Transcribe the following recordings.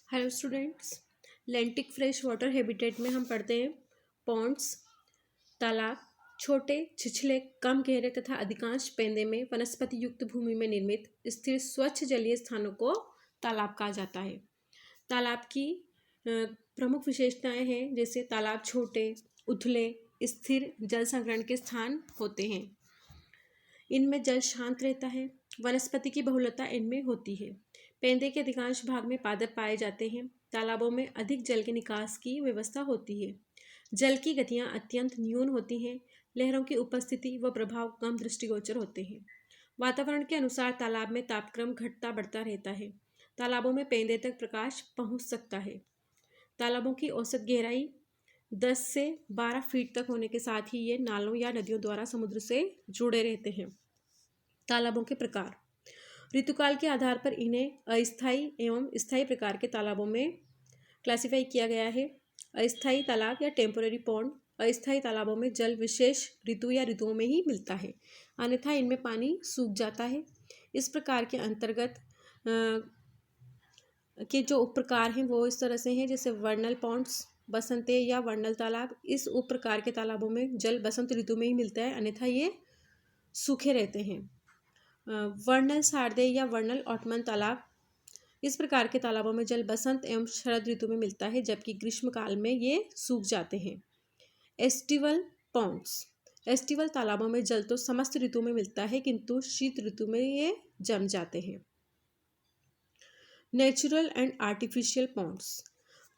Hello students. लेंटिक fresh water habitat में हम पढ़ते हैं पॉन्ड्स, तालाब, छोटे, छिछले, कम गहरे तथा अधिकांश पेंदे में वनस्पति युक्त भूमि में निर्मित स्थिर स्वच्छ जलीय स्थानों को तालाब कहा जाता है। तालाब की प्रमुख विशेषताएं हैं, जैसे तालाब छोटे, उथले, स्थिर जल संग्रहण के स्थान होते हैं। इनमें जल शांत रहता है। वनस्पति की बहुलता इनमें होती है। पेंदे के अधिकांश भाग में पादप पाए जाते हैं। तालाबों में अधिक जल के निकास की व्यवस्था होती है। जल की गतियां अत्यंत न्यून होती हैं। लहरों की उपस्थिति व प्रभाव कम दृष्टिगोचर होते हैं। वातावरण के अनुसार तालाब में तापक्रम घटता बढ़ता रहता है। तालाबों में पेंदे तक प्रकाश पहुंच सकता है। तालाबों की औसत गहराई 10 से 12 फीट तक होने के साथ ही ये नालों या नदियों द्वारा समुद्र से जुड़े रहते हैं। तालाबों के प्रकार। ऋतुकाल के आधार पर इन्हें अस्थायी एवं स्थायी प्रकार के तालाबों में क्लासिफाई किया गया है। अस्थायी तालाब या टेम्पोररी पॉन्ड। अस्थायी तालाबों में जल विशेष ऋतु या ऋतुओं में ही मिलता है, अन्यथा इनमें पानी सूख जाता है। इस प्रकार के अंतर्गत के जो उप प्रकार हैं वो इस तरह से हैं, जैसे वर्नल पॉन्ड्स, बसंते या वर्नल तालाब। इस उप प्रकार के तालाबों में जल बसंत ऋतु में ही मिलता है, अन्यथा ये सूखे रहते हैं। वर्नल शारदीय या वर्नल ऑटमन तालाब। इस प्रकार के तालाबों में जल बसंत एवं शरद ऋतु में मिलता है, जबकि ग्रीष्मकाल में ये सूख जाते हैं। एस्टिवल पॉन्ड्स। एस्टिवल तालाबों में जल तो समस्त ऋतु में मिलता है, किंतु शीत ऋतु में ये जम जाते हैं। Natural and artificial ponds.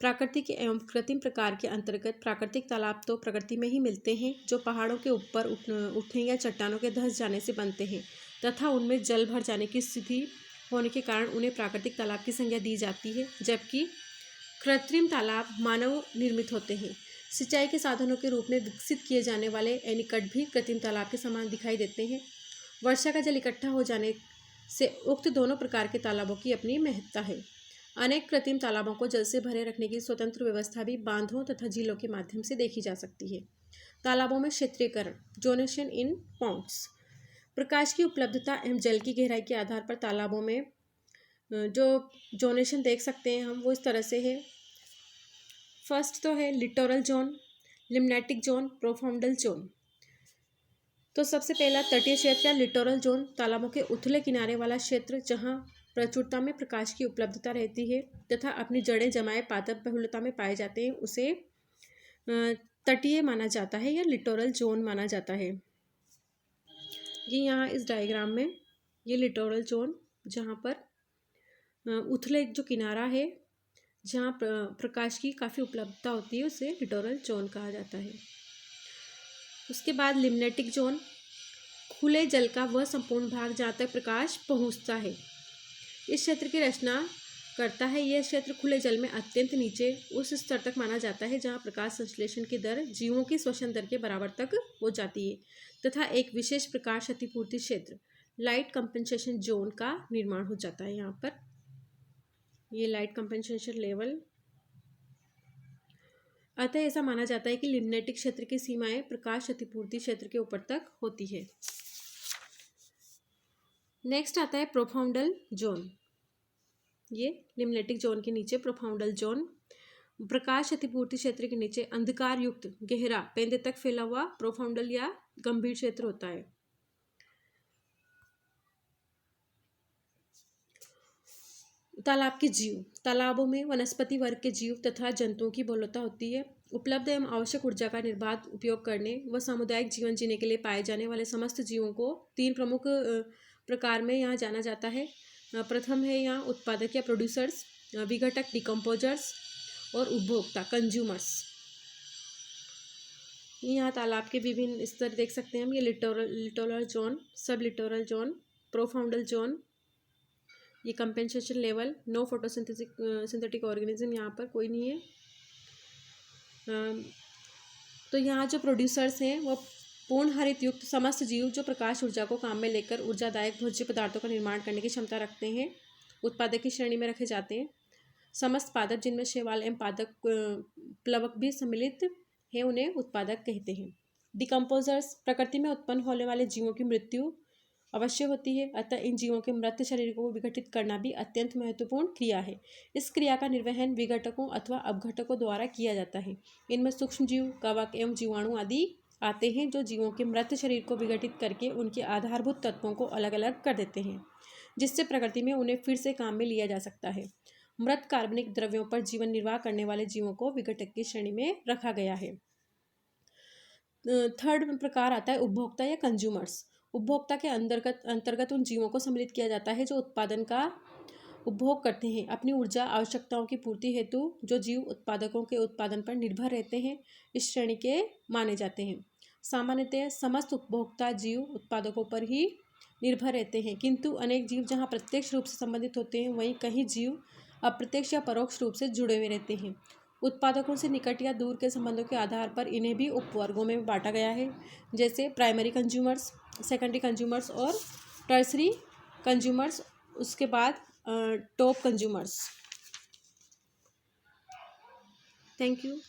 प्राकृतिक एवं कृत्रिम प्रकार के अंतर्गत प्राकृतिक तालाब तो प्रकृति में ही मिलते हैं, जो पहाड़ों के ऊपर उठने या चट्टानों के धंस जाने से बनते हैं तथा उनमें जल भर जाने की स्थिति होने के कारण उन्हें प्राकृतिक तालाब की संज्ञा दी जाती है। जबकि कृत्रिम तालाब मानव निर्मित होते हैं। सिंचाई के साधनों के रूप में विकसित किए जाने वाले एनीकट भी कृत्रिम तालाब के समान दिखाई देते हैं। वर्षा का जल इकट्ठा हो जाने से उक्त दोनों प्रकार के तालाबों की अपनी महत्ता है। अनेक कृत्रिम तालाबों को जल से भरे रखने की स्वतंत्र व्यवस्था भी बांधों तथा झीलों के माध्यम से देखी जा सकती है। तालाबों में क्षेत्रीकरण, जोनेशन इन पॉन्ड्स। प्रकाश की उपलब्धता एवं जल की गहराई के आधार पर तालाबों में जो जोनेशन देख सकते हैं हम, वो इस तरह से है। फर्स्ट तो है littoral zone, limnetic zone, profundal zone. तो सबसे पहला तटीय क्षेत्र या लिटोरल जोन, तालाबों के उथले किनारे वाला क्षेत्र जहां प्रचुरता में प्रकाश की उपलब्धता रहती है तथा अपनी जड़ें जमाए पादप बहुलता में पाए जाते हैं, उसे तटीय माना जाता है या लिटोरल जोन माना जाता है। ये यहाँ इस डायग्राम में ये लिटोरल जोन, जहाँ पर उथले जो किनारा है, जहाँ प्रकाश की काफ़ी उपलब्धता होती है, उसे लिटोरल जोन कहा जाता है। उसके बाद लिम्नेटिक जोन, खुले जल का वह संपूर्ण भाग जहाँ तक प्रकाश पहुँचता है, इस क्षेत्र की रचना करता है। यह क्षेत्र खुले जल में अत्यंत नीचे उस स्तर तक माना जाता है जहाँ प्रकाश संश्लेषण की दर जीवों की श्वसन दर के बराबर तक हो जाती है तथा एक विशेष प्रकाश क्षतिपूर्ति क्षेत्र लाइट कंपेंसेशन जोन का निर्माण हो जाता है। यहाँ पर ये लाइट कंपेंसेशन लेवल, अतः ऐसा माना जाता है कि लिम्नेटिक क्षेत्र की सीमाएं प्रकाश क्षतिपूर्ति क्षेत्र के ऊपर तक होती है। नेक्स्ट आता है प्रोफाउंडल जोन। ये लिम्नेटिक जोन के नीचे प्रोफाउंडल जोन, प्रकाश क्षतिपूर्ति क्षेत्र के नीचे अंधकार युक्त गहरा पेंदे तक फैला हुआ प्रोफाउंडल या गंभीर क्षेत्र होता है। तालाब के जीव। तालाबों में वनस्पति वर्ग के जीव तथा जंतुओं की बहुलता होती है। उपलब्ध एवं आवश्यक ऊर्जा का निर्बाध उपयोग करने व सामुदायिक जीवन जीने के लिए पाए जाने वाले समस्त जीवों को 3 प्रमुख प्रकार में यहाँ जाना जाता है। प्रथम है यहाँ उत्पादक या प्रोड्यूसर्स, विघटक डिकम्पोजर्स और उपभोक्ता कंज्यूमर्स। यहाँ तालाब के विभिन्न स्तर देख सकते हैं हम। ये littoral zone, sub littoral zone, profundal zone, ये compensation level, no photosynthetic organism, यहाँ पर कोई नहीं है। तो यहाँ जो प्रोड्यूसर्स हैं वो पूर्ण हरित युक्त समस्त जीव जो प्रकाश ऊर्जा को काम में लेकर ऊर्जादायक भोज्य पदार्थों का निर्माण करने की क्षमता रखते हैं, उत्पादक की श्रेणी में रखे जाते हैं। समस्त पादप, जिनमें शैवाल एवं पादप प्लवक भी सम्मिलित हैं, उन्हें उत्पादक कहते हैं। डिकम्पोजर्स, प्रकृति में उत्पन्न होने वाले जीवों की मृत्यु अवश्य होती है। अतः इन जीवों के मृत शरीर को विघटित करना भी अत्यंत महत्वपूर्ण क्रिया है। इस क्रिया का निर्वहन विघटकों अथवा अपघटकों द्वारा किया जाता है। इनमें सूक्ष्म जीव, कवक एवं जीवाणु आदि आते हैं, जो जीवों के मृत शरीर को विघटित करके उनके आधारभूत तत्वों को अलग अलग कर देते हैं, जिससे प्रकृति में उन्हें फिर से काम में लिया जा सकता है। मृत कार्बनिक द्रव्यों पर जीवन निर्वाह करने वाले जीवों को विघटक की श्रेणी में रखा गया है। थर्ड प्रकार आता है उपभोक्ता या कंज्यूमर्स। उपभोक्ता के अंतर्गत उन जीवों को सम्मिलित किया जाता है जो उत्पादन का उपभोग करते हैं। अपनी ऊर्जा आवश्यकताओं की पूर्ति हेतु जो जीव उत्पादकों के उत्पादन पर निर्भर रहते हैं, इस श्रेणी के माने जाते हैं। सामान्यतः समस्त उपभोक्ता जीव उत्पादकों पर ही निर्भर रहते हैं, किंतु अनेक जीव जहाँ प्रत्यक्ष रूप से संबंधित होते हैं, वहीं कई जीव अप्रत्यक्ष या परोक्ष रूप से जुड़े हुए रहते हैं। उत्पादकों से निकट या दूर के संबंधों के आधार पर इन्हें भी उपवर्गों में बांटा गया है, जैसे प्राइमरी कंज्यूमर्स, सेकेंडरी कंज्यूमर्स और टर्सरी कंज्यूमर्स, उसके बाद टॉप कंज्यूमर्स। Thank you.